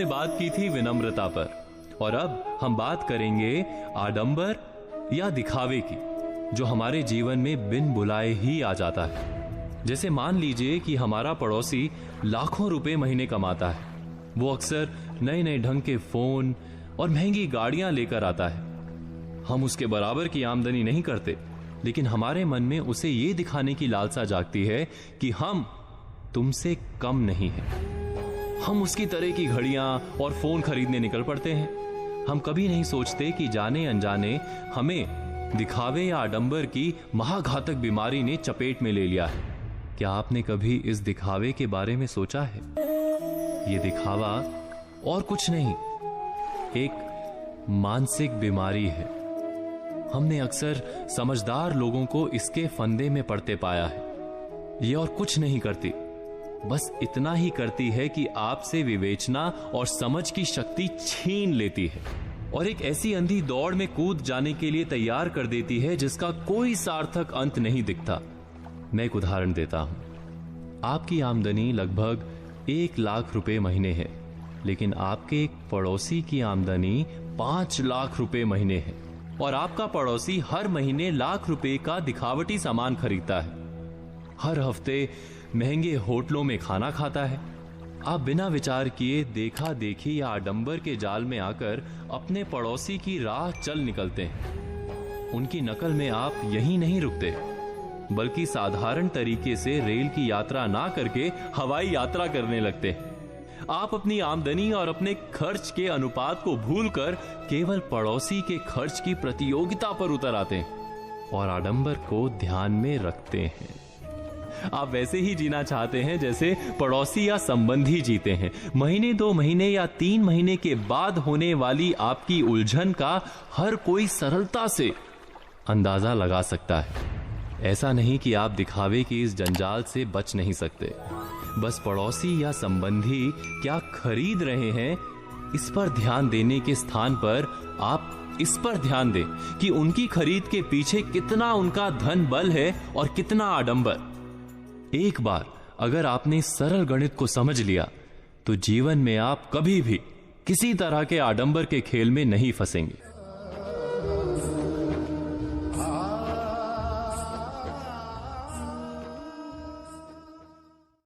बात की थी विनम्रता पर, और अब हम बात करेंगे आडंबर या दिखावे की, जो हमारे जीवन में बिन बुलाए ही आ जाता है। जैसे मान लीजिए कि हमारा पड़ोसी लाखों रुपए महीने कमाता है। वो अक्सर नए नए ढंग के फोन और महंगी गाड़ियां लेकर आता है। हम उसके बराबर की आमदनी नहीं करते, लेकिन हमारे मन में उसे ये दिखाने की लालसा जागती है कि हम तुमसे कम नहीं हैं। हम उसकी तरह की घड़ियां और फोन खरीदने निकल पड़ते हैं। हम कभी नहीं सोचते कि जाने अनजाने हमें दिखावे या आडंबर की महाघातक बीमारी ने चपेट में ले लिया है। क्या आपने कभी इस दिखावे के बारे में सोचा है? ये दिखावा और कुछ नहीं, एक मानसिक बीमारी है। हमने अक्सर समझदार लोगों को इसके फंदे में पड़ते पाया है। ये और कुछ नहीं करती, बस इतना ही करती है कि आपसे विवेचना और समझ की शक्ति छीन लेती है और एक ऐसी अंधी दौड़ में कूद जाने के लिए तैयार कर देती है जिसका कोई सार्थक अंत नहीं दिखता। मैं एक उदाहरण देता हूं। आपकी आमदनी लगभग 1 लाख रुपए महीने है, लेकिन आपके एक पड़ोसी की आमदनी 5 लाख रुपए महीने है और आपका पड़ोसी हर महीने लाख रुपए का दिखावटी सामान खरीदता है। हर हफ्ते महंगे होटलों में खाना खाता है। आप बिना विचार किए देखा देखी या आडंबर के जाल में आकर अपने पड़ोसी की राह चल निकलते हैं। उनकी नकल में आप यहीं नहीं रुकते, बल्कि साधारण तरीके से रेल की यात्रा ना करके हवाई यात्रा करने लगते हैं। आप अपनी आमदनी और अपने खर्च के अनुपात को भूलकर केवल पड़ोसी के खर्च की प्रतियोगिता पर उतर आते हैं और आडंबर को ध्यान में रखते हैं। आप वैसे ही जीना चाहते हैं जैसे पड़ोसी या संबंधी जीते हैं। महीने 2 महीने या 3 महीने के बाद होने वाली आपकी उलझन का हर कोई सरलता से अंदाजा लगा सकता है। ऐसा नहीं कि आप दिखावे की इस जंजाल से बच नहीं सकते, बस पड़ोसी या संबंधी क्या खरीद रहे हैं इस पर ध्यान देने के स्थान पर आप इस पर ध्यान दें कि उनकी खरीद के पीछे कितना उनका धन बल है और कितना आडंबर। एक बार अगर आपने सरल गणित को समझ लिया तो जीवन में आप कभी भी किसी तरह के आडंबर के खेल में नहीं फंसेंगे।